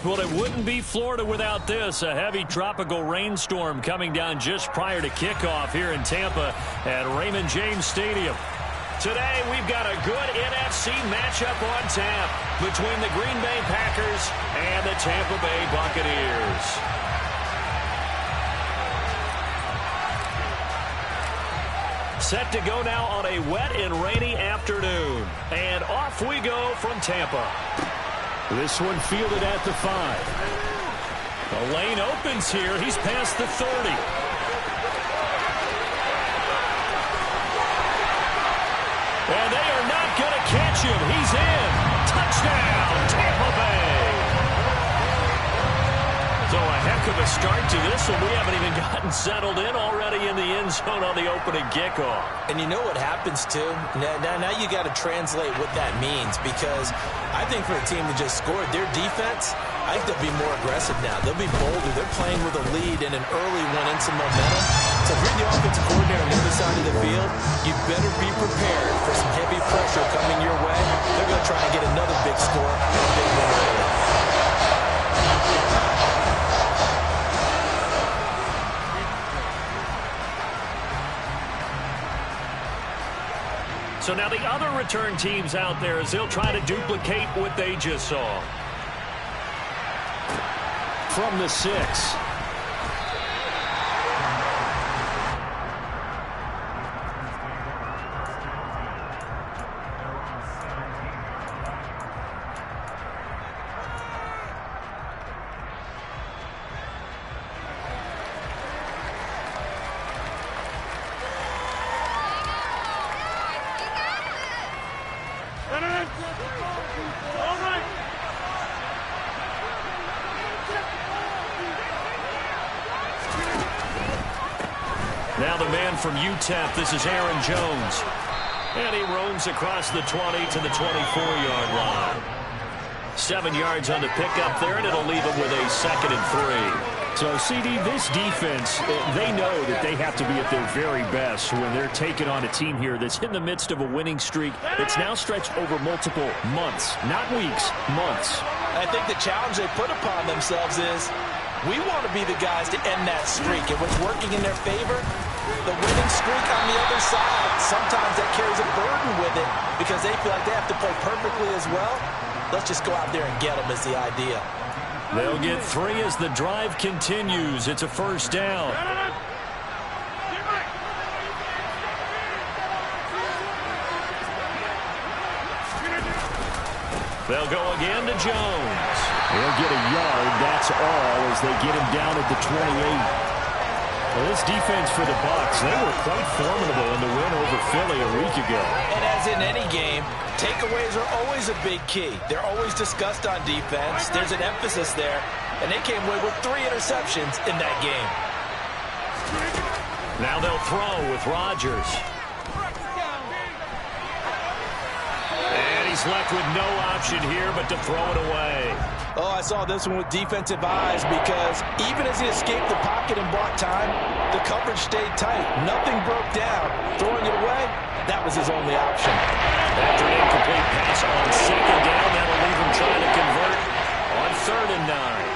Well, it wouldn't be Florida without this. A heavy tropical rainstorm coming down just prior to kickoff here in Tampa at Raymond James Stadium. Today, we've got a good NFC matchup on tap between the Green Bay Packers and the Tampa Bay Buccaneers. Set to go now on a wet and rainy afternoon. And off we go from Tampa. This one fielded at the 5. The lane opens here. He's past the 30. And they are not going to catch him. He's in. Touchdown, Tampa Bay. So a heck of a start to this one. We haven't even gotten settled in already in the end zone on the opening kickoff. And you know what happens, too? Now you got to translate what that means, because I think for a team to just score, their defense, I think they'll be more aggressive now. They'll be bolder. They're playing with a lead and an early one and some momentum. So if you're the offensive coordinator on the other side of the field, you better be prepared for some heavy pressure coming your way. They're going to try and get another big score and a big one early. So now the other return teams out there as they'll try to duplicate what they just saw. From the 6. Now the man from UTEP, this is Aaron Jones. And he roams across the 20 to the 24-yard line. 7 yards on the pickup there, and it'll leave him with a 2nd and 3. So, CD, this defense, they know that they have to be at their very best when they're taking on a team here that's in the midst of a winning streak that's now stretched over multiple months, not weeks, months. I think the challenge they put upon themselves is we want to be the guys to end that streak. And what's working in their favor, the winning streak on the other side, sometimes that carries a burden with it because they feel like they have to play perfectly as well. Let's just go out there and get them is the idea. They'll get 3 as the drive continues. It's a first down. They'll go again to Jones. He'll get a yard, that's all, as they get him down at the 28. Well, this defense for the Bucs, they were quite formidable in the win over Philly a week ago. And as in any game, takeaways are always a big key. They're always discussed on defense. There's an emphasis there. And they came away with 3 interceptions in that game. Now they'll throw with Rodgers. And he's left with no option here but to throw it away. Oh, I saw this one with defensive eyes because even as he escaped the pocket and bought time, the coverage stayed tight. Nothing broke down. Throwing it away, that was his only option. After an incomplete pass on 2nd down, that'll leave him trying to convert on 3rd and 9.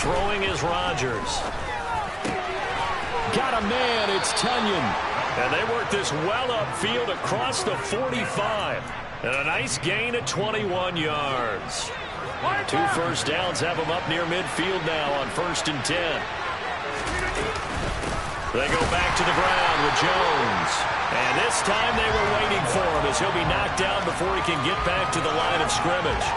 Throwing is Rodgers. Got a man, it's Tunyon. And they work this well upfield across the 45. And a nice gain of 21 yards. 2 first downs have them up near midfield now on 1st and 10. They go back to the ground with Jones. And this time they were waiting for him as he'll be knocked down before he can get back to the line of scrimmage.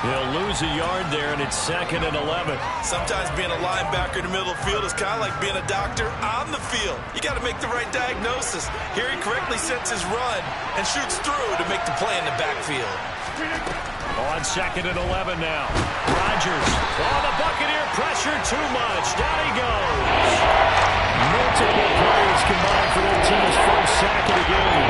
He'll lose a yard there, and it's 2nd and 11. Sometimes being a linebacker in the middle of the field is kind of like being a doctor on the field. You got to make the right diagnosis. Here he correctly sets his run and shoots through to make the play in the backfield. On 2nd and 11 now. Rodgers. Oh, the Buccaneer pressure too much. Down he goes. Multiple players combined for their team's first sack of the game.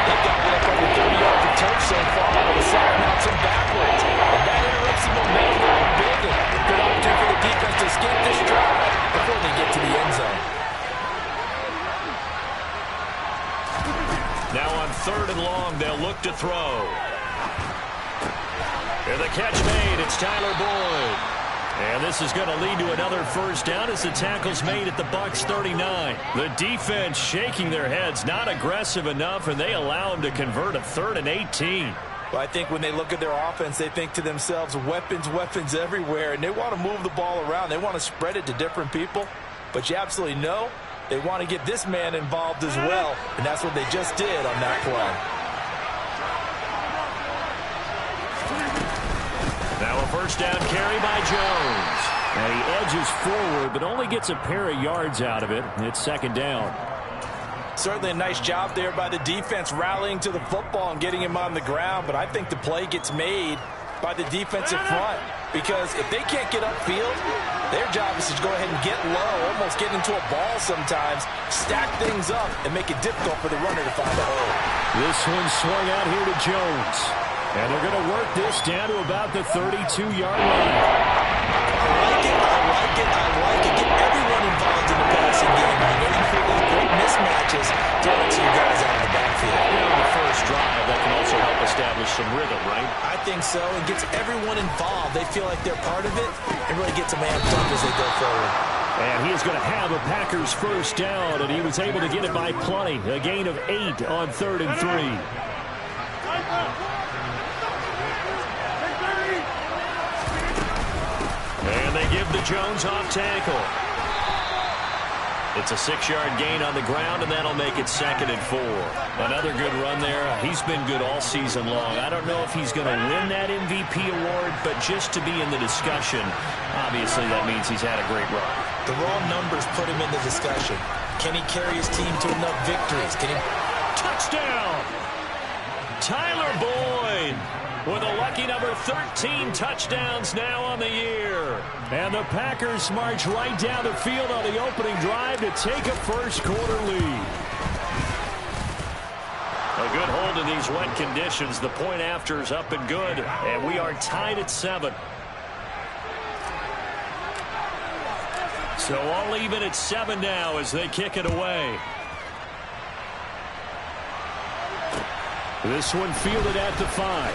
They've got one up over 30 yards of turf so far, but the sack knocks him backwards. And that interrupts the momentum that they're building. Good opportunity for the defense to escape this drive before they get to the end zone. Now on 3rd and long, they'll look to throw. And the catch made. It's Tyler Boyd. And this is going to lead to another first down as the tackle's made at the Bucs 39. The defense shaking their heads, not aggressive enough, and they allow them to convert a 3rd and 18. Well, I think when they look at their offense, they think to themselves, weapons, weapons everywhere, and they want to move the ball around. They want to spread it to different people, but you absolutely know they want to get this man involved as well, and that's what they just did on that play. Now a first down carry by Jones. And he edges forward, but only gets a pair of yards out of it. It's 2nd down. Certainly a nice job there by the defense rallying to the football and getting him on the ground, but I think the play gets made by the defensive front because if they can't get upfield, their job is to go ahead and get low, almost get into a ball sometimes, stack things up, and make it difficult for the runner to find a hole. This one swung out here to Jones. And they're going to work this down to about the 32-yard line. I like it, I like it, I like it. Get everyone involved in the passing game. You're going to create these great mismatches, throwing to you guys out of the backfield. On the first drive, that can also help establish some rhythm, right? I think so. It gets everyone involved. They feel like they're part of it. It really gets them amped up as they go forward. And he is going to have a Packers first down, and he was able to get it by plenty. A gain of 8 on 3rd and 3. And they give the Jones off tackle. It's a 6-yard gain on the ground, and that'll make it 2nd and 4. Another good run there. He's been good all season long. I don't know if he's going to win that MVP award, but just to be in the discussion, obviously that means he's had a great run. The raw numbers put him in the discussion. Can he carry his team to enough victories? Can he... Touchdown! Tyler Boyd with a lucky number 13 touchdowns now on the year. And the Packers march right down the field on the opening drive to take a first-quarter lead. A good hold in these wet conditions. The point after is up and good, and we are tied at 7. So all even at 7 now as they kick it away. This one fielded at the 5.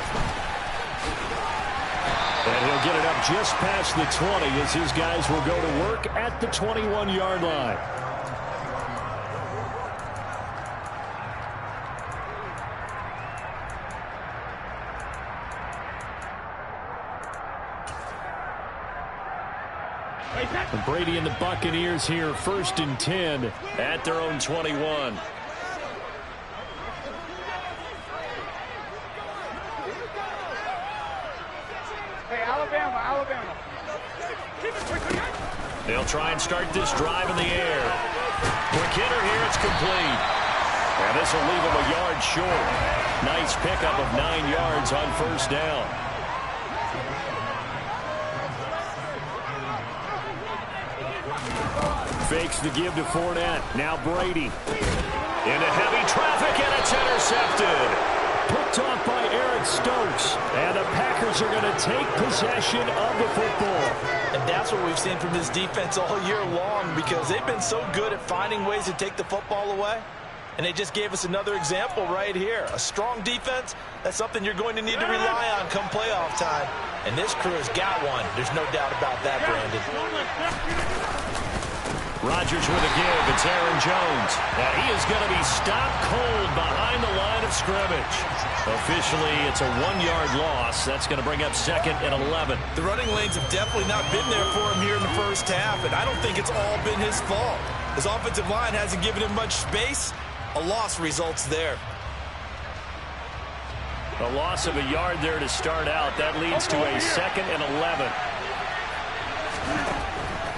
And he'll get it up just past the 20 as his guys will go to work at the 21-yard line. And Brady and the Buccaneers here, 1st and 10 at their own 21. Alabama. They'll try and start this drive in the air. Quick hitter here, it's complete. And this will leave him a yard short. Nice pickup of 9 yards on first down. Fakes the give to Fournette. Now Brady. Into heavy traffic, and it's intercepted. Picked off by Eric Stokes. And the Packers are going to take possession of the football. And that's what we've seen from this defense all year long because they've been so good at finding ways to take the football away. And they just gave us another example right here. A strong defense, that's something you're going to need to rely on come playoff time. And this crew has got one. There's no doubt about that, Brandon. Rodgers with a give. It's Aaron Jones. And he is going to be stopped cold behind the line of scrimmage. Officially, it's a 1-yard loss. That's going to bring up 2nd and 11. The running lanes have definitely not been there for him here in the first half, and I don't think it's all been his fault. His offensive line hasn't given him much space. A loss results there. A loss of a yard there to start out. That leads to a 2nd and 11.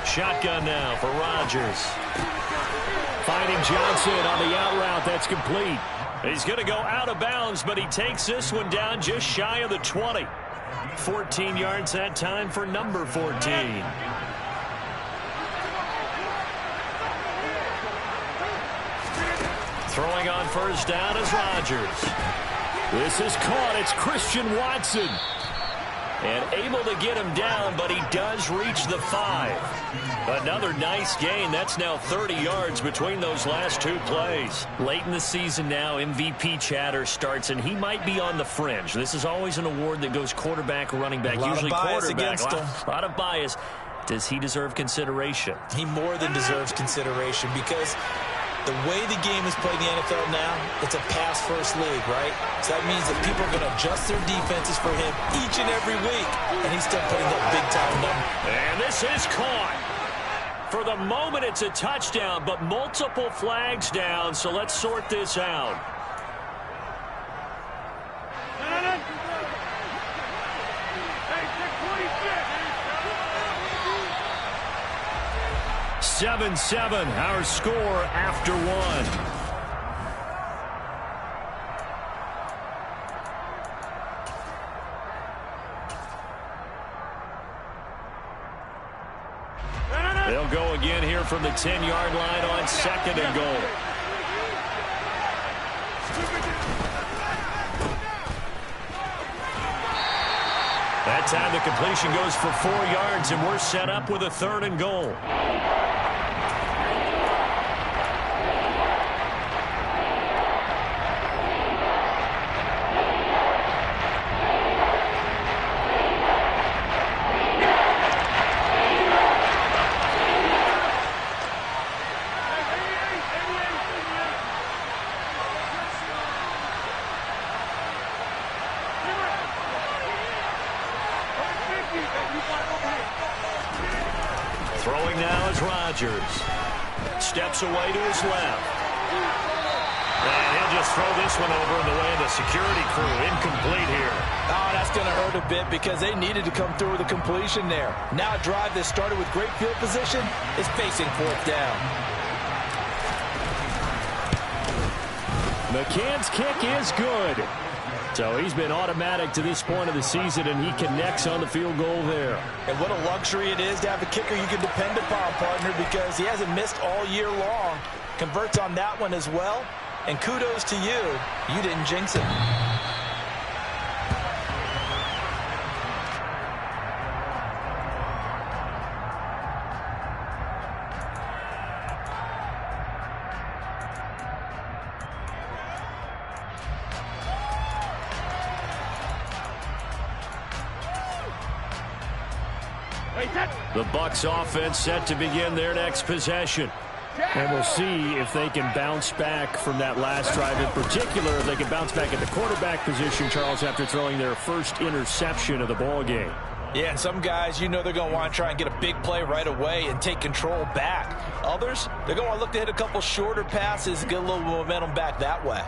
Shotgun now for Rodgers. Finding Johnson on the out route. That's complete. He's going to go out of bounds, but he takes this one down just shy of the 20. 14 yards that time for number 14. Throwing on first down is Rodgers. This is caught. It's Christian Watson. And able to get him down, but he does reach the 5. Another nice gain. That's now 30 yards between those last two plays. Late in the season now, MVP chatter starts, and he might be on the fringe. This is always an award that goes quarterback or running back, usually quarterback. A lot of bias. Does he deserve consideration? He more than deserves consideration because the way the game is played in the NFL now, it's a pass-first league, right? So that means that people are going to adjust their defenses for him each and every week, and he's still putting up big-time numbers. And this is caught. For the moment, it's a touchdown, but multiple flags down, so let's sort this out. Hey, 7-7, our score after one. They'll go again here from the 10-yard line on 2nd and goal. That time the completion goes for 4 yards, and we're set up with a 3rd and goal. Throwing now is Rodgers. Steps away to his left. And he'll just throw this one over in the way of the security crew. Incomplete here. Oh, that's going to hurt a bit because they needed to come through with a completion there. Now a drive that started with great field position is facing 4th down. McCann's kick is good. So he's been automatic to this point of the season, and he connects on the field goal there. And what a luxury it is to have a kicker you can depend upon, partner, because he hasn't missed all year long. Converts on that one as well. And kudos to you. You didn't jinx it. The Bucs offense set to begin their next possession. And we'll see if they can bounce back from that last drive. In particular, if they can bounce back at the quarterback position, Charles, after throwing their first interception of the ball game. Yeah, and some guys, you know they're going to want to try and get a big play right away and take control back. Others, they're going to look to hit a couple shorter passes and get a little momentum back that way.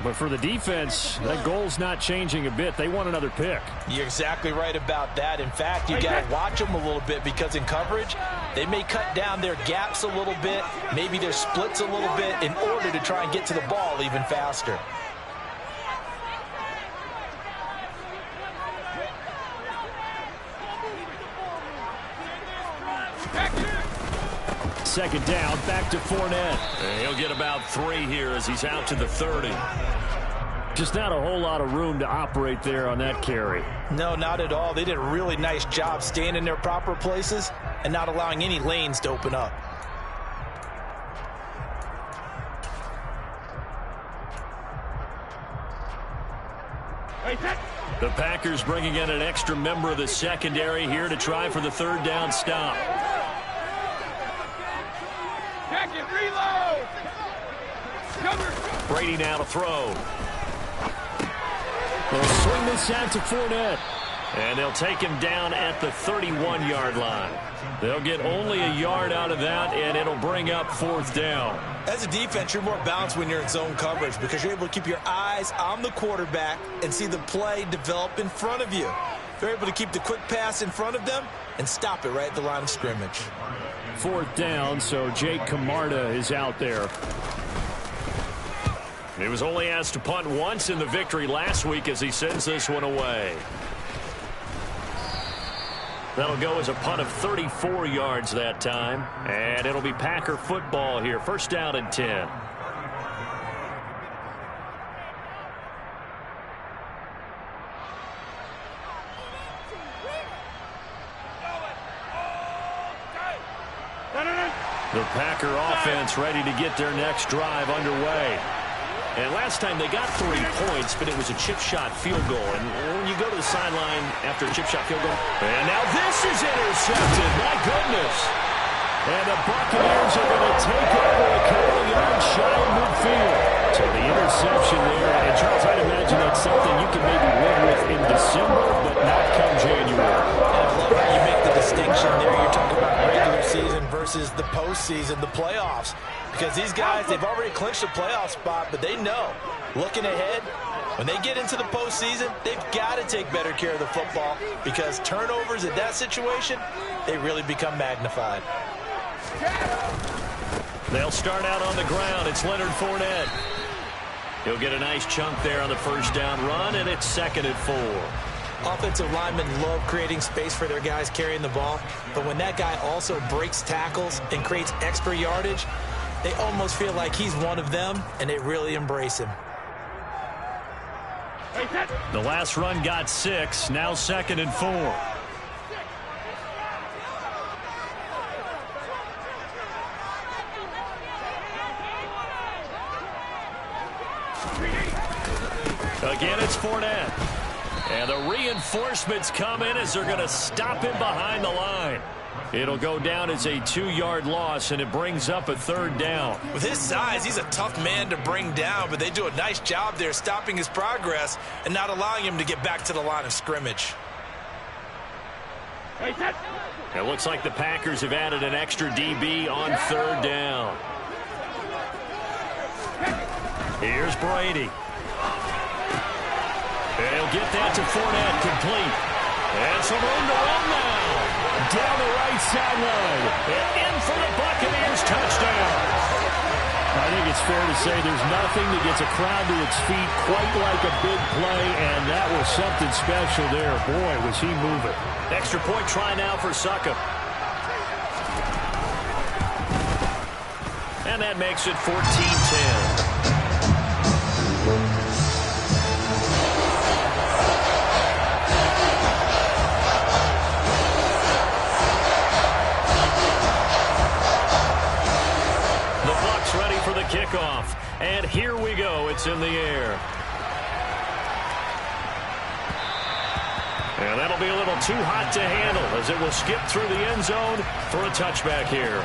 But for the defense, that goal's not changing a bit. They want another pick. You're exactly right about that. In fact, you got to watch them a little bit because in coverage, they may cut down their gaps a little bit, maybe their splits a little bit in order to try and get to the ball even faster. Second down, back to Fournette. And he'll get about 3 here as he's out to the 30. Just not a whole lot of room to operate there on that carry. No, not at all. They did a really nice job staying in their proper places and not allowing any lanes to open up. The Packers bringing in an extra member of the secondary here to try for the 3rd down stop. Brady now to throw. They'll swing this out to Fournette. And they'll take him down at the 31-yard line. They'll get only a yard out of that, and it'll bring up 4th down. As a defense, you're more balanced when you're in zone coverage because you're able to keep your eyes on the quarterback and see the play develop in front of you. They're able to keep the quick pass in front of them and stop it right at the line of scrimmage. 4th down, so Jake Camarda is out there. He was only asked to punt once in the victory last week as he sends this one away. That'll go as a punt of 34 yards that time. And it'll be Packer football here. 1st down and 10. The Packer offense ready to get their next drive underway. And last time they got 3 points, but it was a chip shot field goal. And when you go to the sideline after a chip shot field goal. And now this is intercepted. My goodness. And the Buccaneers are going to take over a couple of yards shy of midfield. So the interception there. And Charles, I'd imagine that's something you can maybe live with in December, but not come January. And I love how you make the distinction there. You're talking about regular season versus the postseason, the playoffs. Because these guys, they've already clinched a playoff spot, but they know, looking ahead, when they get into the postseason, they've got to take better care of the football because turnovers in that situation, they really become magnified. They'll start out on the ground. It's Leonard Fournette. He'll get a nice chunk there on the first down run, and it's 2nd and 4. Offensive linemen love creating space for their guys carrying the ball, but when that guy also breaks tackles and creates extra yardage, they almost feel like he's one of them, and they really embrace him. The last run got 6, now 2nd and 4. Again, it's Fournette. And the reinforcements come in as they're going to stop him behind the line. It'll go down as a 2-yard loss, and it brings up a 3rd down. With his size, he's a tough man to bring down, but they do a nice job there stopping his progress and not allowing him to get back to the line of scrimmage. It looks like the Packers have added an extra DB on 3rd down. Here's Brady. They'll get that to Fournette, complete. And some room to run now. Down the right sideline. And in for the Buccaneers touchdown. I think it's fair to say there's nothing that gets a crowd to its feet quite like a big play, and that was something special there. Boy, was he moving. Extra point try now for Succop. And that makes it 14-10. Kickoff, and here we go. It's in the air. And that'll be a little too hot to handle as it will skip through the end zone for a touchback here.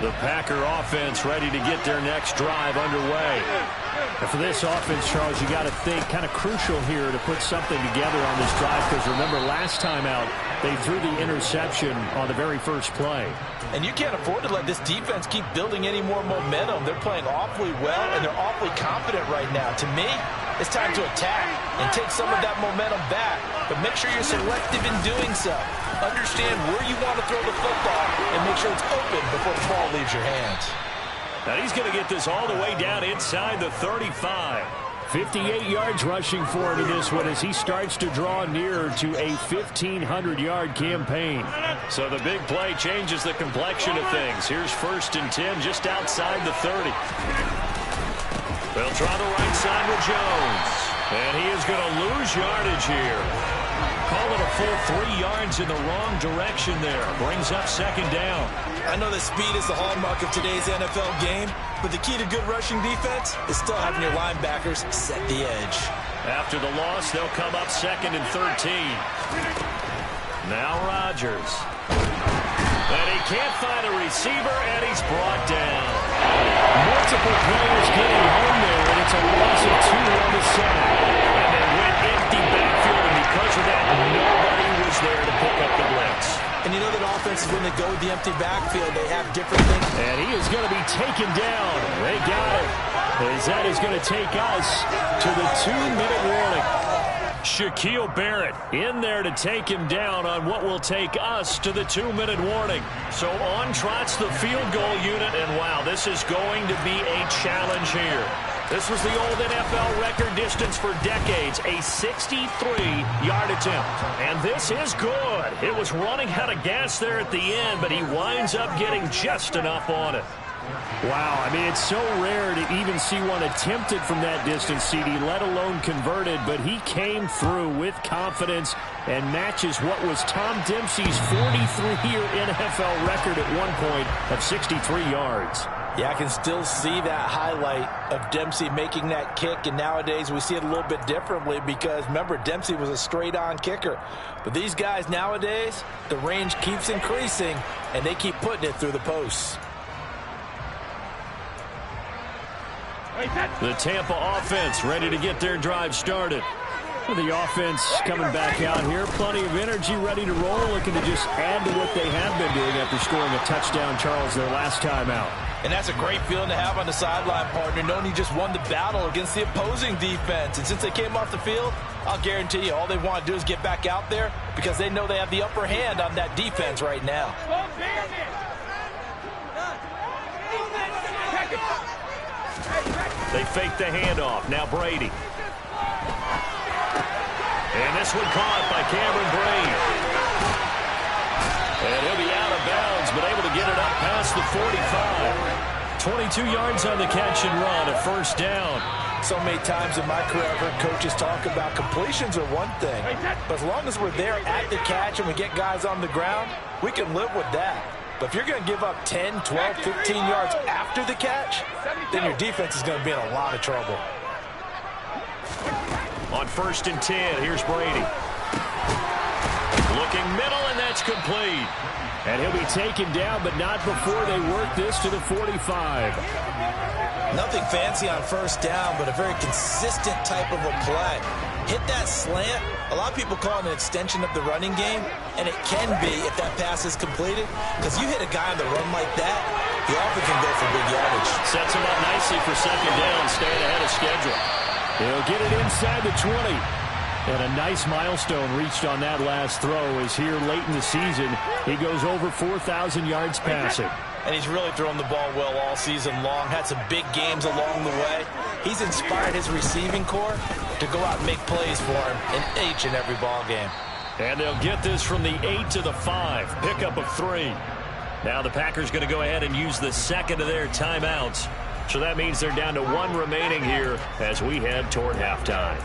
The Packer offense ready to get their next drive underway. And for this offense, Charles, you got to think kind of crucial here to put something together on this drive, because remember last time out they threw the interception on the very first play. And you can't afford to let this defense keep building any more momentum. They're playing awfully well, and they're awfully confident right now. To me, it's time to attack and take some of that momentum back. But make sure you're selective in doing so. Understand where you want to throw the football and make sure it's open before the ball leaves your hands. Now he's going to get this all the way down inside the 35. 58 yards rushing for him in this one as he starts to draw nearer to a 1,500-yard campaign. So the big play changes the complexion of things. Here's 1st and 10 just outside the 30. They'll try the right side with Jones. And he is going to lose yardage here. Call it a full 3 yards in the wrong direction there. Brings up 2nd down. I know that speed is the hallmark of today's NFL game, but the key to good rushing defense is still having your linebackers set the edge. After the loss, they'll come up 2nd and 13. Now Rodgers. And he can't find a receiver, and he's brought down. Multiple players getting home there, and it's a loss of 2 on the side. And they went empty backfield, and because of that, nobody was there to pick up the blitz. And you know that offenses, when they go with the empty backfield, they have different things. And he is going to be taken down. They got it. As that is going to take us to the 2-minute warning. Shaquille Barrett in there to take him down on what will take us to the 2-minute warning. So on trots the field goal unit, and wow, this is going to be a challenge here. This was the old NFL record distance for decades, a 63-yard attempt. And this is good. It was running out of gas there at the end, but he winds up getting just enough on it. Wow, I mean, it's so rare to even see one attempted from that distance, CD, let alone converted, but he came through with confidence and matches what was Tom Dempsey's 43-year NFL record at one point of 63 yards. Yeah, I can still see that highlight of Dempsey making that kick, and nowadays we see it a little bit differently because, remember, Dempsey was a straight-on kicker. But these guys nowadays, the range keeps increasing, and they keep putting it through the posts. The Tampa offense ready to get their drive started. The offense coming back out here. Plenty of energy, ready to roll, looking to just add to what they have been doing after scoring a touchdown, Charles, their last time out. And that's a great feeling to have on the sideline, partner, knowing you just won the battle against the opposing defense. And since they came off the field, I'll guarantee you all they want to do is get back out there because they know they have the upper hand on that defense right now. They fake the handoff. Now Brady. And this one caught by Cameron Brate. And he'll be out of bounds, but able to get it up past the 45. 22 yards on the catch and run, a first down. So many times in my career, I've heard coaches talk about completions are one thing. But as long as we're there at the catch and we get guys on the ground, we can live with that. But if you're going to give up 10, 12, 15 yards after the catch, then your defense is going to be in a lot of trouble. On 1st and 10, here's Brady. Looking middle, and that's complete. And he'll be taken down, but not before they work this to the 45. Nothing fancy on first down, but a very consistent type of a play. Hit that slant. A lot of people call it an extension of the running game, and it can be if that pass is completed, because you hit a guy on the run like that, he often can go for big yardage. Sets him up nicely for second down, staying ahead of schedule. He'll get it inside the 20. And a nice milestone reached on that last throw as here late in the season, he goes over 4,000 yards passing. And he's really thrown the ball well all season long. Had some big games along the way. He's inspired his receiving corps to go out and make plays for him in each and every ball game. And they'll get this from the 8 to the 5. Pickup of 3. Now the Packers going to go ahead and use the second of their timeouts. So that means they're down to 1 remaining here as we head toward halftime.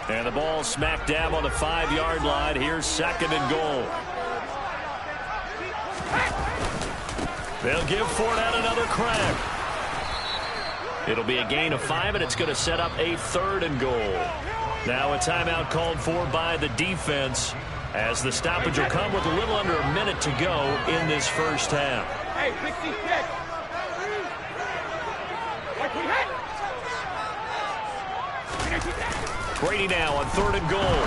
And the ball smack dab on the 5-yard line. Here's 2nd and goal. They'll give Fournette another crack. It'll be a gain of 5, and it's going to set up a 3rd and goal. Now a timeout called for by the defense as the stoppage will come with a little under a minute to go in this first half. Brady now on 3rd and goal.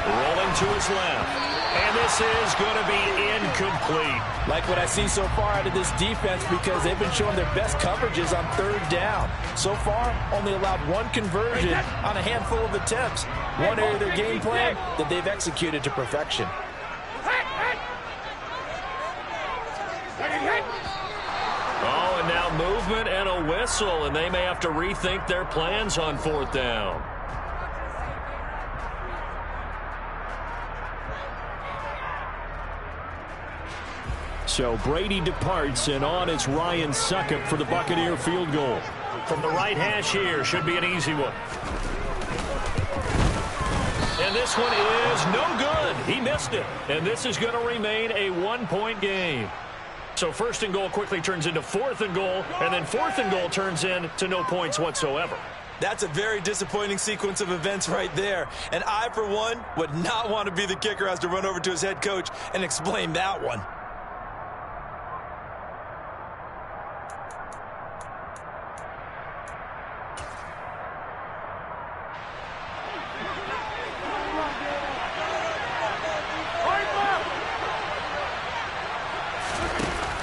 Rolling to his left. And this is going to be incomplete. Like what I see so far out of this defense because they've been showing their best coverages on 3rd down. So far, only allowed 1 conversion on a handful of attempts. One area of their game plan that they've executed to perfection. Oh, and now movement and a whistle, and they may have to rethink their plans on 4th down. So Brady departs, and on is Ryan Succop for the Buccaneer field goal. From the right hash here, should be an easy one. And this one is no good. He missed it. And this is going to remain a 1-point game. So 1st and goal quickly turns into 4th and goal, and then 4th and goal turns into no points whatsoever. That's a very disappointing sequence of events right there. And I, for one, would not want to be the kicker who has to run over to his head coach and explain that one.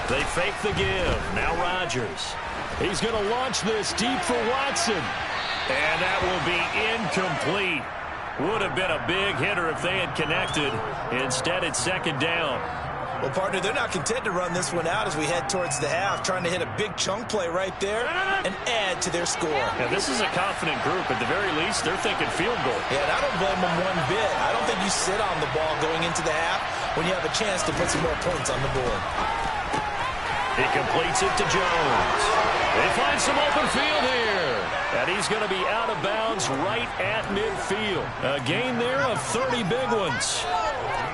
They fake the give. Now Rodgers. He's going to launch this deep for Watson. And that will be incomplete. Would have been a big hitter if they had connected. Instead, it's 2nd down. Well, partner, they're not content to run this one out as we head towards the half, trying to hit a big chunk play right there and add to their score. Yeah, this is a confident group. At the very least, they're thinking field goal. Yeah, and I don't blame them one bit. I don't think you sit on the ball going into the half when you have a chance to put some more points on the board. He completes it to Jones. They find some open field here. And he's going to be out of bounds right at midfield. A gain there of 30 big ones.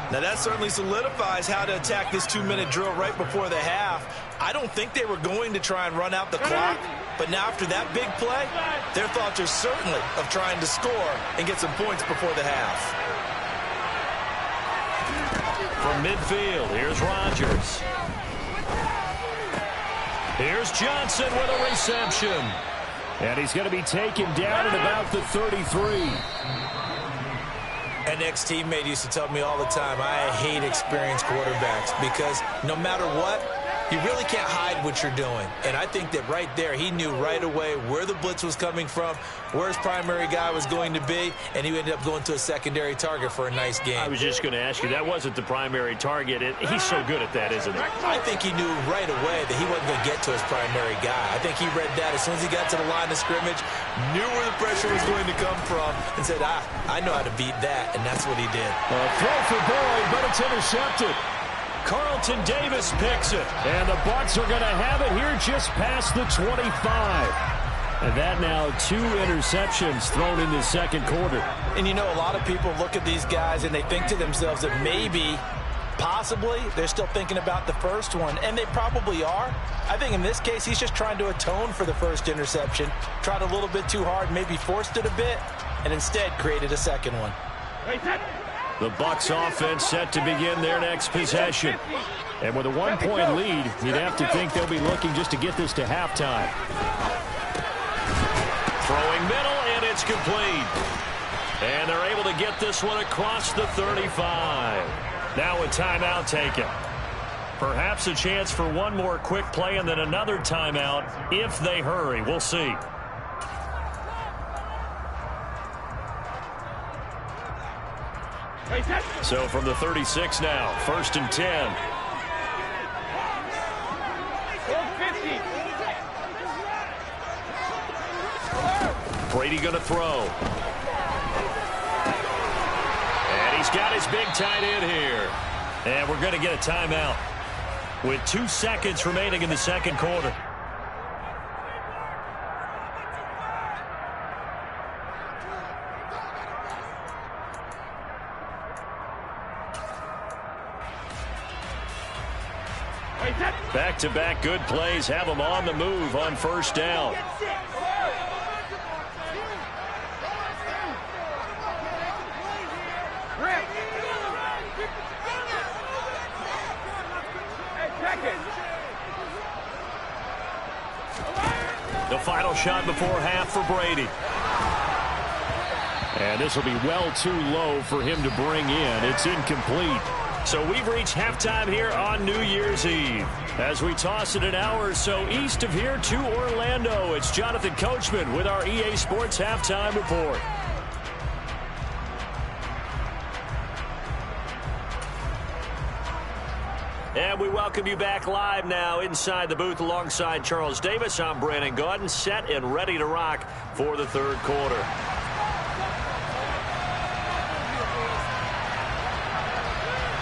Now that certainly solidifies how to attack this 2-minute drill right before the half. I don't think they were going to try and run out the clock, but now after that big play, their thoughts are certainly of trying to score and get some points before the half. From midfield, here's Rodgers. Here's Johnson with a reception. And he's going to be taken down at about the 33. An ex-teammate used to tell me all the time, I hate experienced quarterbacks because no matter what, you really can't hide what you're doing. And I think that right there, he knew right away where the blitz was coming from, where his primary guy was going to be, and he ended up going to a secondary target for a nice game. I was just going to ask you, that wasn't the primary target. He's so good at that, isn't he? I think he knew right away that he wasn't going to get to his primary guy. I think he read that as soon as he got to the line of scrimmage, knew where the pressure was going to come from, and said, I know how to beat that, and that's what he did. A throw for Boyd, but it's intercepted. Carlton Davis picks it. And the Bucs are going to have it here just past the 25. And that now 2 interceptions thrown in the second quarter. And you know, a lot of people look at these guys and they think to themselves that maybe, possibly, they're still thinking about the first one. And they probably are. I think in this case, he's just trying to atone for the first interception. Tried a little bit too hard, maybe forced it a bit, and instead created a second one. The Bucs offense set to begin their next possession. And with a 1-point lead, you'd have to think they'll be looking just to get this to halftime. Throwing middle, and it's complete. And they're able to get this one across the 35. Now a timeout taken. Perhaps a chance for one more quick play and then another timeout if they hurry. We'll see. So from the 36 now, 1st and 10. Brady going to throw. And he's got his big tight end here. And we're going to get a timeout with 2 seconds remaining in the second quarter. Back-to-back good plays have them on the move on first down. The final shot before half for Brady. And this will be well too low for him to bring in. It's incomplete. So we've reached halftime here on New Year's Eve. As we toss it an hour or so east of here to Orlando, it's Jonathan Coachman with our EA Sports Halftime Report. And we welcome you back live now inside the booth alongside Charles Davis. I'm Brandon Gaudin, set and ready to rock for the third quarter.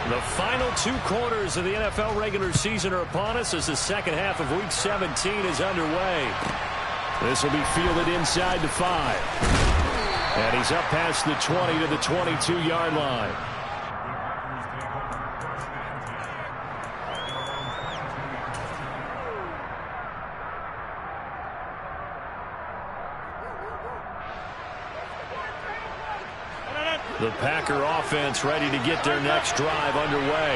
The final 2 quarters of the NFL regular season are upon us as the second half of Week 17 is underway. This will be fielded inside the 5. And he's up past the 20 to the 22-yard line. The Packer offense ready to get their next drive underway.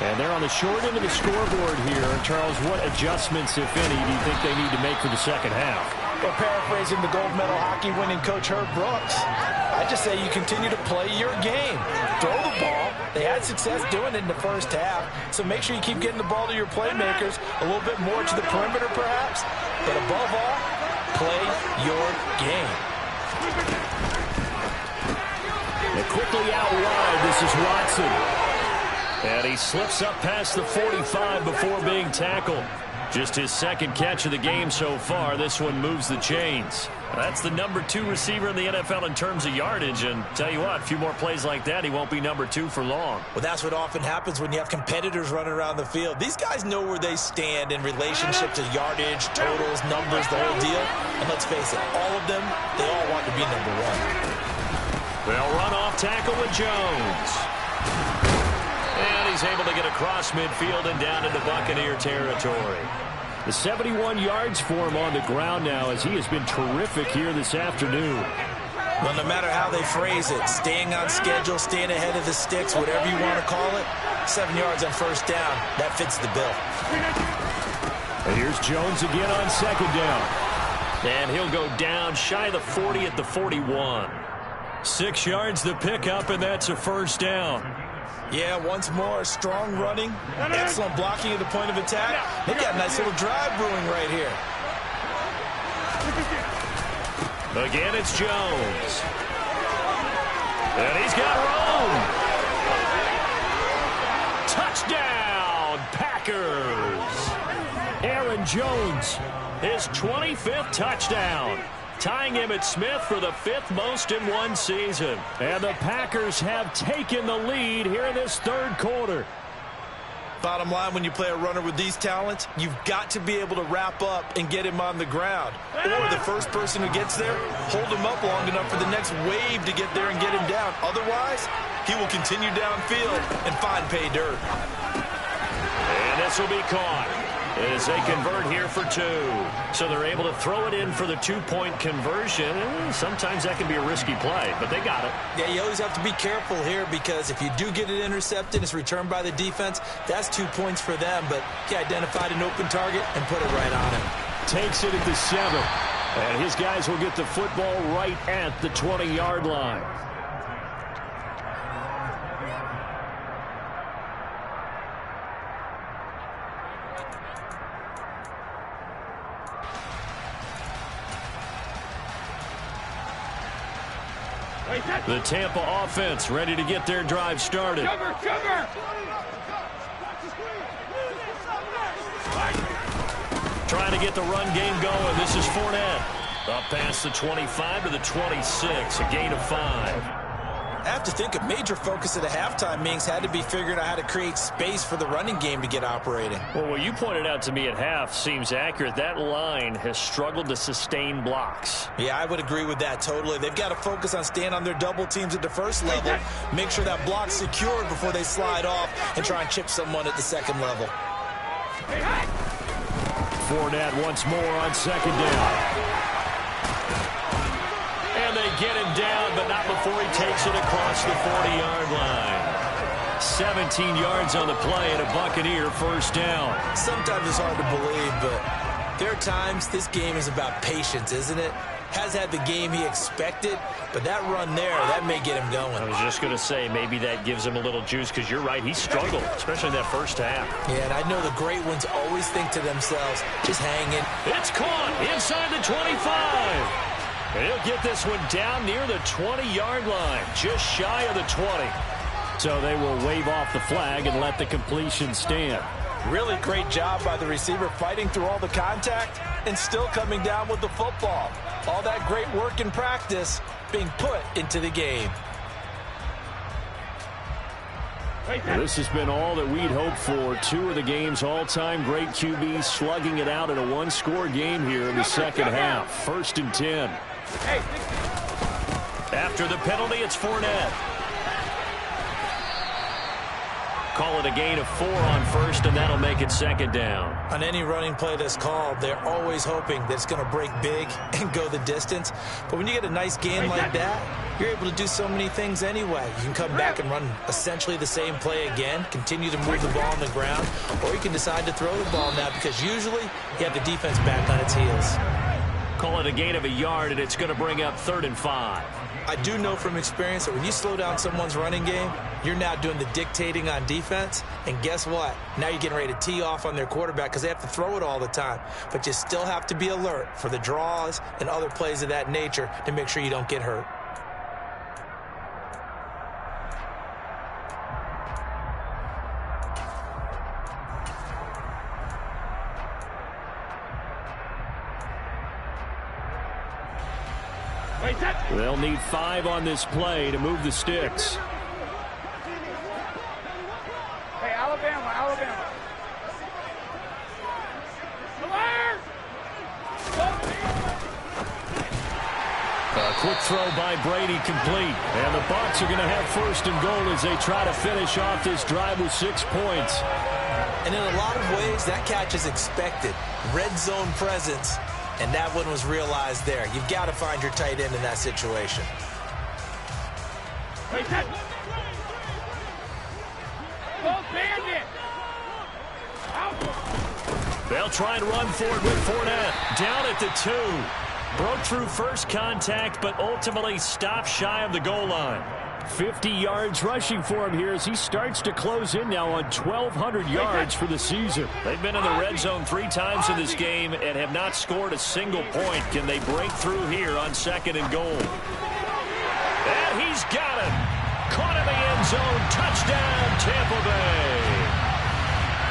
And they're on the short end of the scoreboard here. Charles, what adjustments, if any, do you think they need to make for the second half? Well, paraphrasing the gold medal hockey winning coach Herb Brooks, I just say you continue to play your game. Throw the ball. They had success doing it in the first half, so make sure you keep getting the ball to your playmakers, a little bit more to the perimeter perhaps, but above all, play your game. Quickly out wide, this is Watson. And he slips up past the 45 before being tackled. Just his second catch of the game so far. This one moves the chains. That's the number 2 receiver in the NFL in terms of yardage. And tell you what, a few more plays like that, he won't be number 2 for long. Well, that's what often happens when you have competitors running around the field. These guys know where they stand in relationship to yardage, totals, numbers, the whole deal. And let's face it, all of them, they all want to be number 1. They'll run off tackle with Jones. And he's able to get across midfield and down into Buccaneer territory. The 71 yards for him on the ground now as he has been terrific here this afternoon. Well, no matter how they phrase it, staying on schedule, staying ahead of the sticks, whatever you want to call it, 7 yards on first down, that fits the bill. And here's Jones again on second down. And he'll go down shy of the 40 at the 41. 6 yards the pickup, and that's a first down. Yeah, once more, strong running, excellent blocking at the point of attack. They've got a nice little drive brewing right here. Again, it's Jones. And he's got room. Touchdown, Packers. Aaron Jones, his 25th touchdown. Tying Emmitt Smith for the 5th most in one season. And the Packers have taken the lead here in this third quarter. Bottom line, when you play a runner with these talents, you've got to be able to wrap up and get him on the ground. Or the first person who gets there, hold him up long enough for the next wave to get there and get him down. Otherwise, he will continue downfield and find pay dirt. And this will be caught as they convert here for 2. So they're able to throw it in for the 2-point conversion. Sometimes that can be a risky play, but they got it. Yeah, you always have to be careful here because if you do get it intercepted, it's returned by the defense, that's 2 points for them. But he identified an open target and put it right on him. Takes it at the 7. And his guys will get the football right at the 20-yard line. The Tampa offense ready to get their drive started. Trying to get the run game going. This is Fournette. Up past the 25 to the 26. A gain of 5. I have to think a major focus at the halftime means had to be figuring out how to create space for the running game to get operating. Well, what you pointed out to me at half seems accurate. That line has struggled to sustain blocks. Yeah, I would agree with that totally. They've got to focus on staying on their double teams at the first level, make sure that block's secured before they slide off and try and chip someone at the second level. Fournette once more on second down. And they get him down, but not before he takes it across the 40-yard line. 17 yards on the play and a Buccaneer first down. Sometimes it's hard to believe, but there are times this game is about patience, isn't it? Has had the game he expected, but that run there, that may get him going. I was just going to say, maybe that gives him a little juice, because you're right, he struggled, especially in that first half. Yeah, and I know the great ones always think to themselves, just hang in. It's caught inside the 25. And he'll get this one down near the 20-yard line, just shy of the 20. So they will wave off the flag and let the completion stand. Really great job by the receiver fighting through all the contact and still coming down with the football. All that great work in practice being put into the game. Well, this has been all that we'd hoped for. 2 of the game's all-time great QBs slugging it out in a one-score game here in the second half. 1st and 10. After the penalty, it's Fournette. Call it a gain of 4 on first, and that'll make it second down. On any running play that's called, they're always hoping that it's going to break big and go the distance. But when you get a nice gain like that, you're able to do so many things anyway. You can come back and run essentially the same play again, continue to move the ball on the ground, or you can decide to throw the ball now because usually you have the defense back on its heels. Call it a gain of a yard, and it's going to bring up 3rd and 5. I do know from experience that when you slow down someone's running game, you're now doing the dictating on defense. And guess what? Now you're getting ready to tee off on their quarterback because they have to throw it all the time. But you still have to be alert for the draws and other plays of that nature to make sure you don't get hurt. They'll need 5 on this play to move the sticks. Hey, Alabama. A quick throw by Brady complete. And the Bucs are going to have first and goal as they try to finish off this drive with 6 points. And in a lot of ways, that catch is expected. Red zone presence, and that one was realized there. You've got to find your tight end in that situation. They'll try and run for it with Fournette. Down at the 2. Broke through first contact, but ultimately stopped shy of the goal line. 50 yards rushing for him here as he starts to close in now on 1,200 yards for the season. They've been in the red zone 3 times in this game and have not scored a single point. Can they break through here on 2nd and goal? And he's got it. Caught in the end zone. Touchdown, Tampa Bay.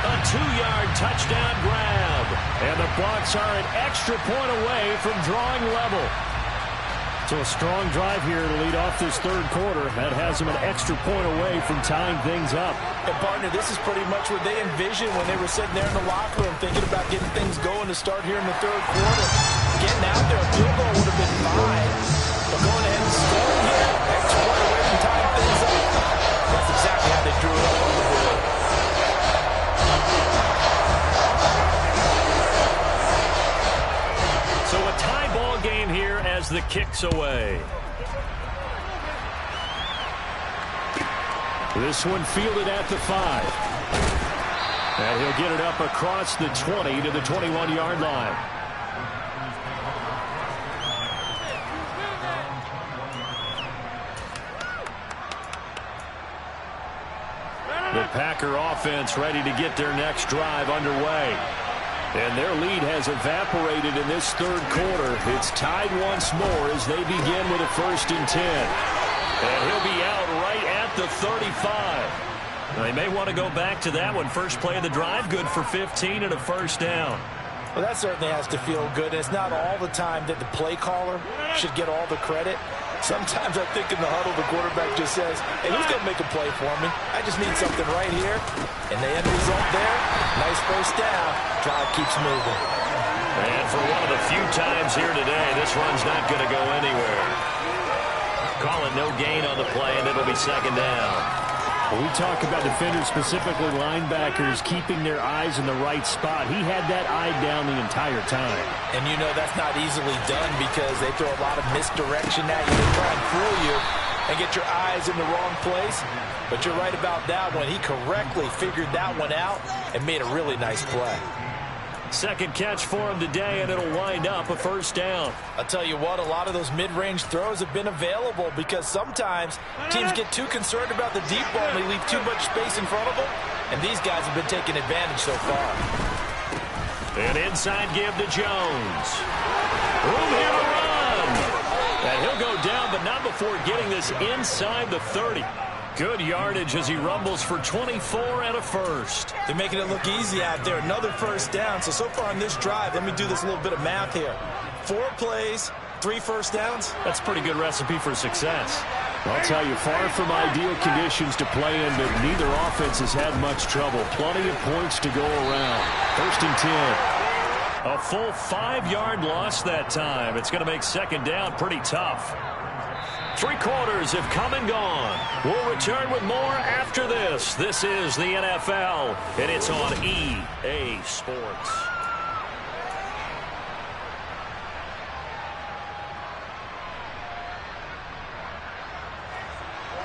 A 2-yard touchdown grab. And the Bucs are an extra point away from drawing level. So a strong drive here to lead off this 3rd quarter. That has them an extra point away from tying things up. And partner, this is pretty much what they envisioned when they were sitting there in the locker room thinking about getting things going to start here in the 3rd quarter. Getting out there, a field goal would have been fine. But going ahead and scoring here, extra point away from tying things up. That's exactly how they drew it up on the board. So a tie ball game here as the kick's away. This one fielded at the 5. And he'll get it up across the 20 to the 21-yard line. The Packer offense ready to get their next drive underway. And their lead has evaporated in this 3rd quarter. It's tied once more as they begin with a 1st and 10. And he'll be out right at the 35. They may want to go back to that one. First play of the drive, good for 15 and a 1st down. Well, that certainly has to feel good. It's not all the time that the play caller should get all the credit. Sometimes I think in the huddle, the quarterback just says, hey, who's going to make a play for me? I just need something right here. And the end result there, nice 1st down. Drive keeps moving. And for one of the few times here today, this run's not going to go anywhere. Call it no gain on the play, and it'll be 2nd down. When we talk about defenders, specifically linebackers, keeping their eyes in the right spot, he had that eye down the entire time. And you know that's not easily done because they throw a lot of misdirection at you. They try and fool you and get your eyes in the wrong place. But you're right about that one. He correctly figured that one out and made a really nice play. 2nd catch for him today, and it'll wind up a 1st down. I'll tell you what, a lot of those mid-range throws have been available because sometimes teams get too concerned about the deep ball and they leave too much space in front of them. And these guys have been taking advantage so far. An inside give to Jones. Room here to run. And he'll go down, but not before getting this inside the 30. Good yardage as he rumbles for 24 and a 1st. They're making it look easy out there. Another 1st down. So far on this drive, let me do this little bit of math here. 4 plays, 3 1st downs. That's a pretty good recipe for success. I'll tell you, far from ideal conditions to play in, but neither offense has had much trouble. Plenty of points to go around. 1st and 10. A full 5-yard loss that time. It's going to make 2nd down pretty tough. 3 quarters have come and gone. We'll return with more after this. This is the NFL, and it's on EA Sports.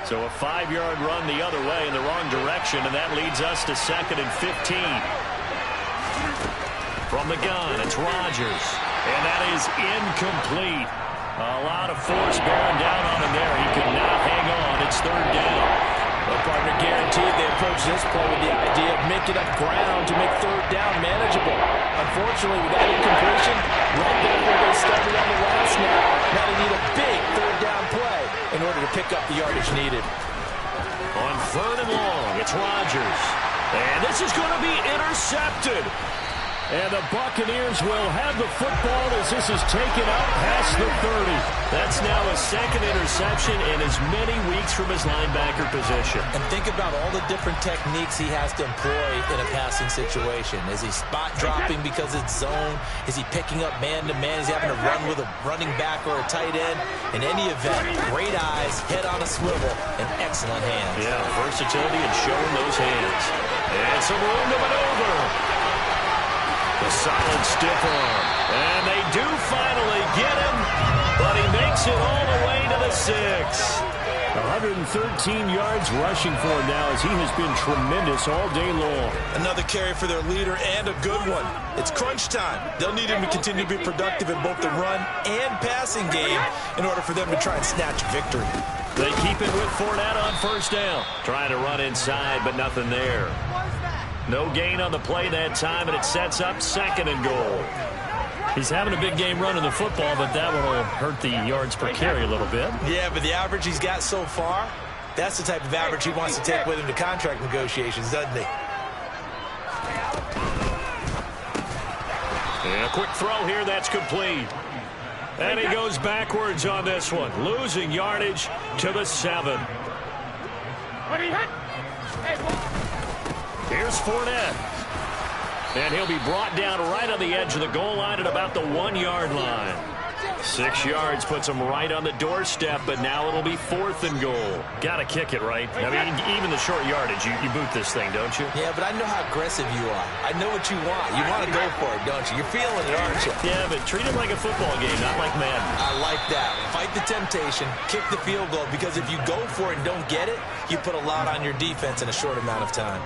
So a 5-yard run the other way in the wrong direction, and that leads us to 2nd and 15. From the gun, it's Rodgers, and that is incomplete. A lot of force bearing down on him there. He could not hang on. It's 3rd down. Well, partner, guaranteed they approach this play with the idea of making up ground to make 3rd down manageable. Unfortunately, with that incompletion, right there where they started on the last snap, now they need a big 3rd down play in order to pick up the yardage needed. On 3rd and long, it's Rodgers. And this is going to be intercepted. And the Buccaneers will have the football as this is taken out past the 30. That's now a second interception in as many weeks from his linebacker position. And think about all the different techniques he has to employ in a passing situation. Is he spot dropping because it's zone? Is he picking up man-to-man? Is he having to run with a running back or a tight end? In any event, great eyes, head on a swivel, and excellent hands. Yeah, versatility and showing those hands. And some room to maneuver. The solid stiff arm. And they do finally get him, but he makes it all the way to the 6. 113 yards rushing for him now as he has been tremendous all day long. Another carry for their leader and a good one. It's crunch time. They'll need him to continue to be productive in both the run and passing game in order for them to try and snatch victory. They keep it with Fournette on first down. Trying to run inside, but nothing there. No gain on the play that time, and it sets up 2nd and goal. He's having a big game running the football, but that one will hurt the yards per carry a little bit. Yeah, but the average he's got so far, that's the type of average he wants to take with him to contract negotiations, doesn't he? And a quick throw here, that's complete. And he goes backwards on this one, losing yardage to the 7. Here's Fournette. And he'll be brought down right on the edge of the goal line at about the 1-yard line. 6 yards puts him right on the doorstep, but now it'll be 4th and goal. Got to kick it, right? I mean, even the short yardage, you boot this thing, don't you? Yeah, but I know how aggressive you are. I know what you want. You want to go for it, don't you? You're feeling it, aren't you? Yeah, but treat it like a football game, not like Madden. I like that. Fight the temptation, kick the field goal, because if you go for it and don't get it, you put a lot on your defense in a short amount of time.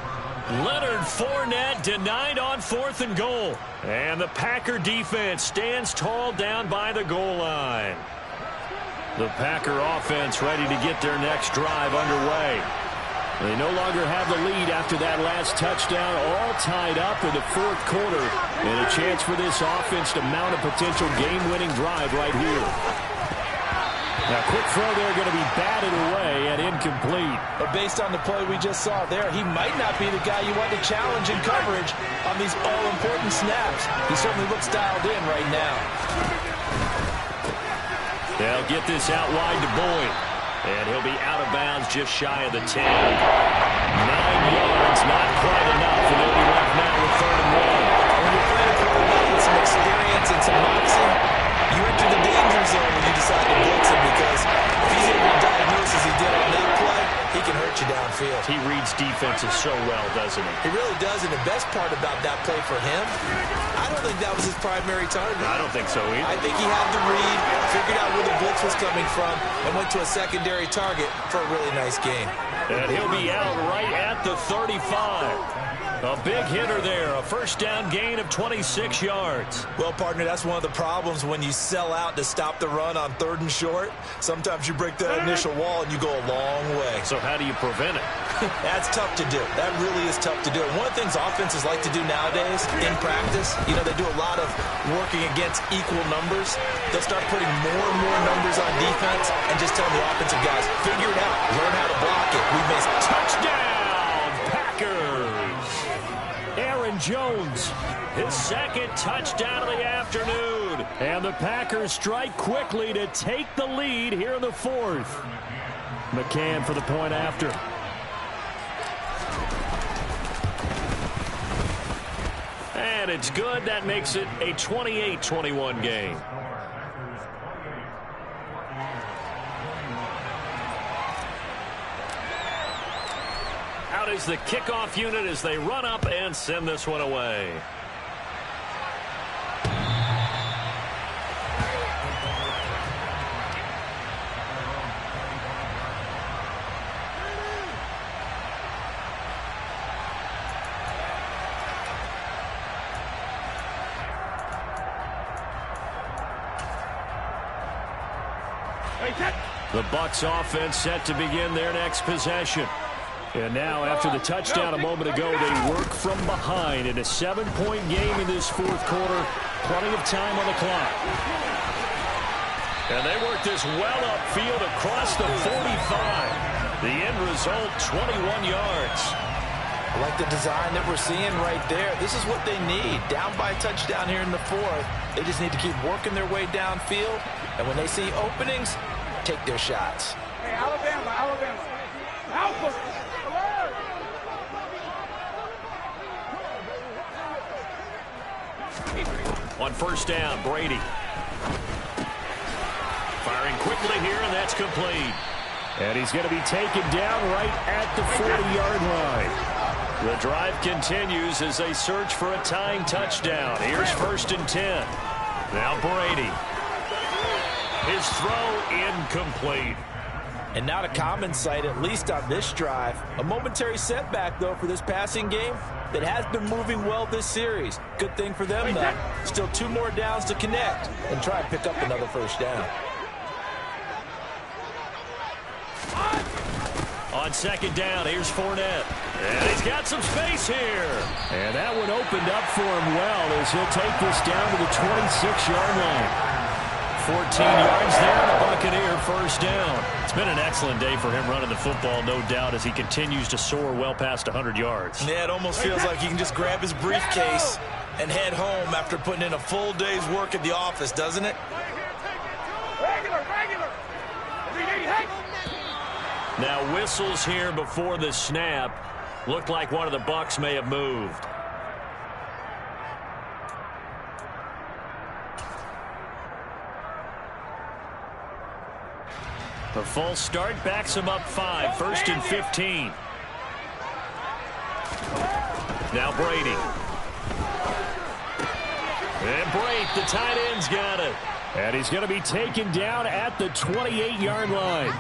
Leonard Fournette denied on 4th and goal. And the Packer defense stands tall down by the goal line. The Packer offense ready to get their next drive underway. They no longer have the lead after that last touchdown, all tied up in the 4th quarter. And a chance for this offense to mount a potential game-winning drive right here. Now, quick throw there going to be batted away and incomplete. But based on the play we just saw there, he might not be the guy you want to challenge in coverage on these all-important snaps. He certainly looks dialed in right now. They'll get this out wide to Boyd. And he'll be out of bounds just shy of the 10. 9 yards, not quite enough, and they'll be left now with 3rd and 1. When you're playing a quarterback with some experience and some moxie, you enter the danger zone when you decide to blitz him, because if he's able to diagnose as he did on that play, he can hurt you downfield. He reads defenses so well, doesn't he? He really does, and the best part about that play for him, I don't think that was his primary target. I don't think so either. I think he had the read, figured out where the blitz was coming from, and went to a secondary target for a really nice gain. And he'll be out right at the 35. A big hitter there, a first down gain of 26 yards. Well, partner, that's one of the problems when you sell out to stop the run on 3rd and short. Sometimes you break that initial wall and you go a long way. So how do you prevent it? That's tough to do. That really is tough to do. And one of the things offenses like to do nowadays in practice, you know, they do a lot of working against equal numbers. They'll start putting more and more numbers on defense and just telling the offensive guys, figure it out, learn how to block it. We've missed. Touchdown, Packers! Aaron Jones, his 2nd touchdown of the afternoon. And the Packers strike quickly to take the lead here in the 4th. McCann for the point after. And it's good. That makes it a 28-21 game. Out is the kickoff unit as they run up and send this one away. The Bucs offense set to begin their next possession. And now, after the touchdown a moment ago, they work from behind in a 7-point game in this 4th quarter. Plenty of time on the clock. And they work this well upfield across the 45. The end result, 21 yards. I like the design that we're seeing right there. This is what they need. Down by a touchdown here in the fourth. They just need to keep working their way downfield. And when they see openings, take their shots. Hey, Alabama, Alabama. Alpha. On first down, Brady. Firing quickly here, and that's complete. And he's going to be taken down right at the 40-yard line. The drive continues as they search for a tying touchdown. Here's first and 10. Now Brady. His throw incomplete. And not a common sight, at least on this drive. A momentary setback, though, for this passing game that has been moving well this series. Good thing for them, though. Still 2 more downs to connect and try and pick up another first down. On second down, here's Fournette. And he's got some space here. And that one opened up for him well as he'll take this down to the 26-yard line. 14 yards there, and a Buccaneer first down. It's been an excellent day for him running the football, no doubt, as he continues to soar well past 100 yards. Yeah, it almost feels like he can just grab his briefcase and head home after putting in a full day's work at the office, doesn't it? Regular. Now whistles here before the snap. Looked like one of the Bucs may have moved. The false start backs him up 5. First and 15. Now Brady. And Brate, the tight end's got it. And he's going to be taken down at the 28-yard line.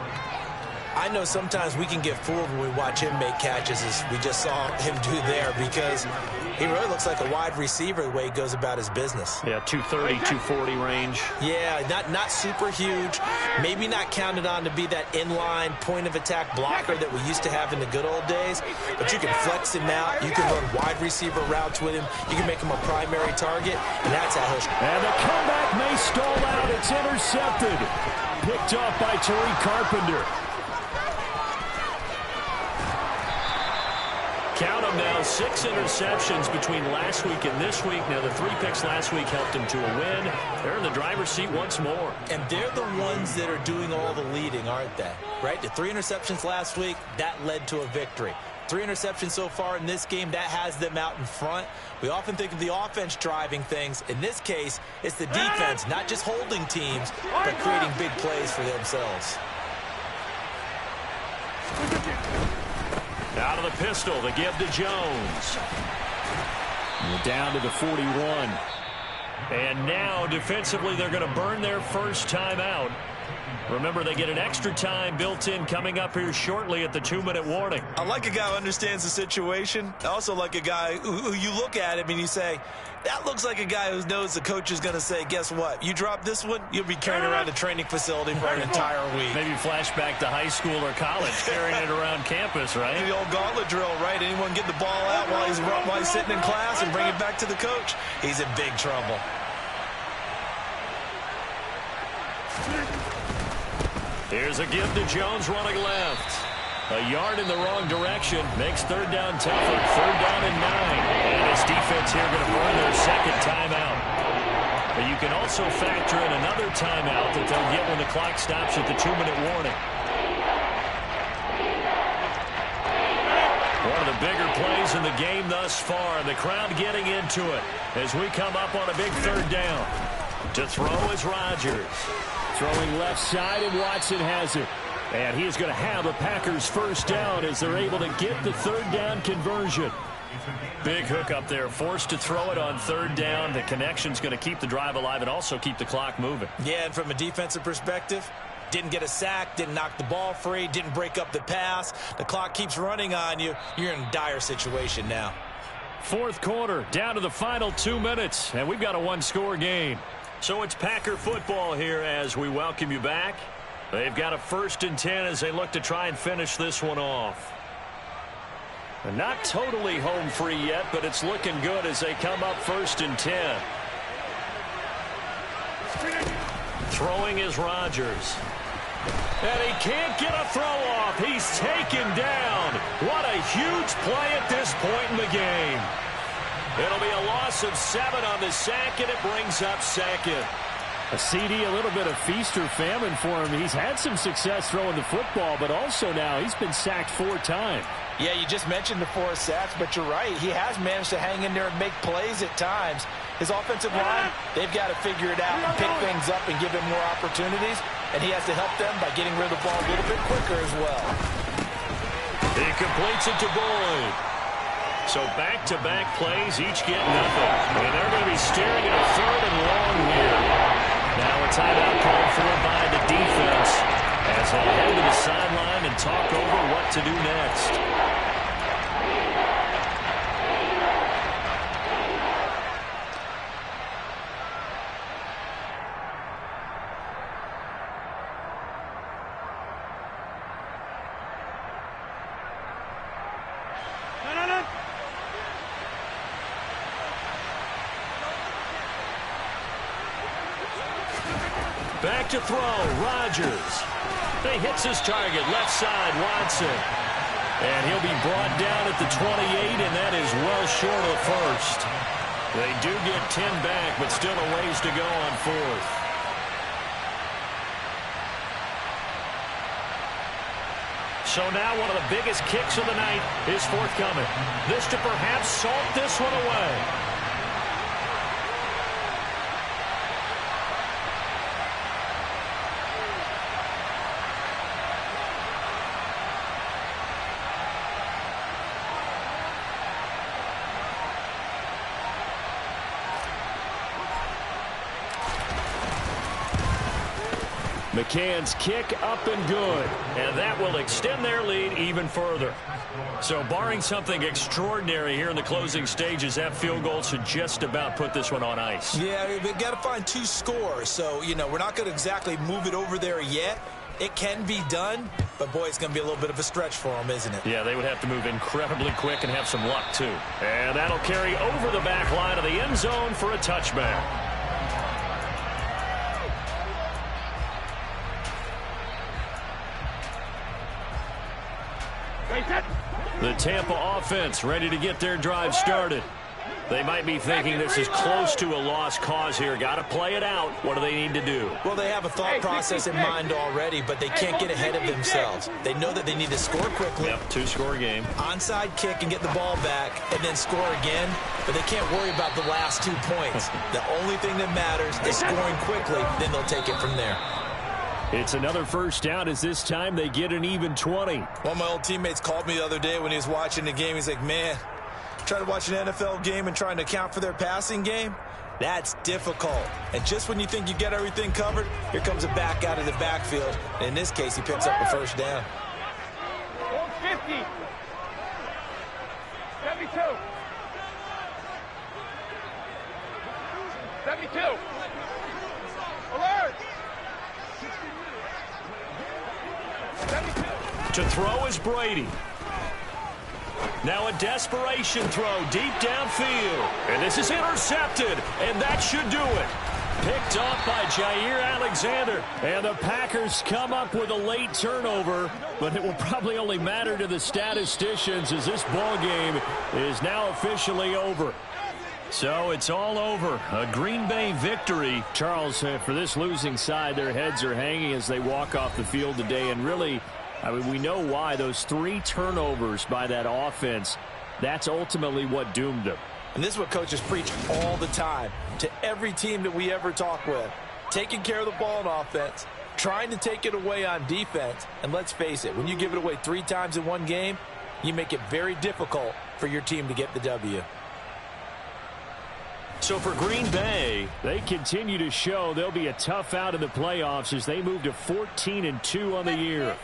I know sometimes we can get fooled when we watch him make catches, as we just saw him do there, because he really looks like a wide receiver the way he goes about his business. Yeah, 230, 240 range. Yeah, not super huge. Maybe not counted on to be that inline point-of-attack blocker that we used to have in the good old days. But you can flex him out. You can run wide receiver routes with him. You can make him a primary target, and that's how he'll... And the comeback may stall out. It's intercepted. Picked up by Tariq Carpenter. Count them now, 6 interceptions between last week and this week. Now, the 3 picks last week helped him to a win. They're in the driver's seat once more. And they're the ones that are doing all the leading, aren't they? Right? The 3 interceptions last week, that led to a victory. 3 interceptions so far in this game, that has them out in front. We often think of the offense driving things. In this case, it's the defense, not just holding teams, but creating big plays for themselves. Out of the pistol, the give to Jones. We're down to the 41. And now, defensively, they're going to burn their first timeout. Remember, they get an extra time built in coming up here shortly at the 2-minute warning. I like a guy who understands the situation. I also like a guy who you look at him and you say, that looks like a guy who knows the coach is going to say, guess what? You drop this one, you'll be carrying around the training facility for an entire week. Maybe flashback to high school or college, carrying it around campus, right? The old gauntlet drill, right? Anyone get the ball out while he's sitting in class and bring it back to the coach? He's in big trouble. Here's a give to Jones running left. A yard in the wrong direction makes third down tougher. Third down and 9. And this defense here going to burn their second timeout. But you can also factor in another timeout that they'll get when the clock stops at the 2-minute warning. One of the bigger plays in the game thus far. And the crowd getting into it as we come up on a big third down. To throw is Rodgers. Throwing left side, and Watson has it. And he is going to have a Packers first down as they're able to get the third down conversion. Big hook up there, forced to throw it on third down. The connection's going to keep the drive alive and also keep the clock moving. Yeah, and from a defensive perspective, didn't get a sack, didn't knock the ball free, didn't break up the pass. The clock keeps running on you. You're in a dire situation now. Fourth quarter, down to the final 2 minutes, and we've got a one-score game. So it's Packer football here as we welcome you back. They've got a first and 10 as they look to try and finish this one off. They're not totally home free yet, but it's looking good as they come up first and 10. Throwing is Rodgers. And he can't get a throw off. He's taken down. What a huge play at this point in the game. It'll be a loss of 7 on the sack, and it brings up second. A CD, a little bit of feast or famine for him. He's had some success throwing the football, but also now he's been sacked 4 times. Yeah, you just mentioned the 4 sacks, but you're right. He has managed to hang in there and make plays at times. His offensive line, they've got to figure it out and pick things up and give him more opportunities, and he has to help them by getting rid of the ball a little bit quicker as well. He completes it to Boyd. So back-to-back plays, each get nothing. And they're going to be staring at a 3rd and long here. Now a timeout called for by the defense as they head to the sideline and talk over what to do next. Back to throw, Rodgers. He hits his target, left side, Watson. And he'll be brought down at the 28, and that is well short of the first. They do get 10 back, but still a ways to go on 4th. So now one of the biggest kicks of the night is forthcoming. This to perhaps salt this one away. McCann's kick up and good. And that will extend their lead even further. So barring something extraordinary here in the closing stages, that field goal should just about put this one on ice. Yeah, we've got to find 2 scores. So, you know, we're not going to exactly move it over there yet. It can be done, but, boy, it's going to be a little bit of a stretch for them, isn't it? Yeah, they would have to move incredibly quick and have some luck, too. And that'll carry over the back line of the end zone for a touchback. The Tampa offense ready to get their drive started. They might be thinking this is close to a lost cause here. Got to play it out. What do they need to do? Well, they have a thought process in mind already, but they can't get ahead of themselves. They know that they need to score quickly. Yep, 2-score game. Onside kick and get the ball back and then score again, but they can't worry about the last 2 points. The only thing that matters is scoring quickly, then they'll take it from there. It's another first down as this time they get an even 20. One of my old teammates called me the other day when he was watching the game. He's like, man, trying to watch an NFL game and trying to account for their passing game, that's difficult. And just when you think you get everything covered, here comes a back out of the backfield. And in this case, he picks up a first down. 50. 72. 72. Alert. 72. To throw is Brady. Now a desperation throw deep downfield. And this is intercepted, and that should do it. Picked off by Jair Alexander. And the Packers come up with a late turnover, but it will probably only matter to the statisticians as this ball game is now officially over. So it's all over. A Green Bay victory. Charles, for this losing side, their heads are hanging as they walk off the field today. And really, I mean, we know why. Those 3 turnovers by that offense, that's ultimately what doomed them. And this is what coaches preach all the time to every team that we ever talk with. Taking care of the ball on offense, trying to take it away on defense. And let's face it, when you give it away 3 times in one game, you make it very difficult for your team to get the W. So for Green Bay, they continue to show they'll be a tough out in the playoffs as they move to 14-2 on the year.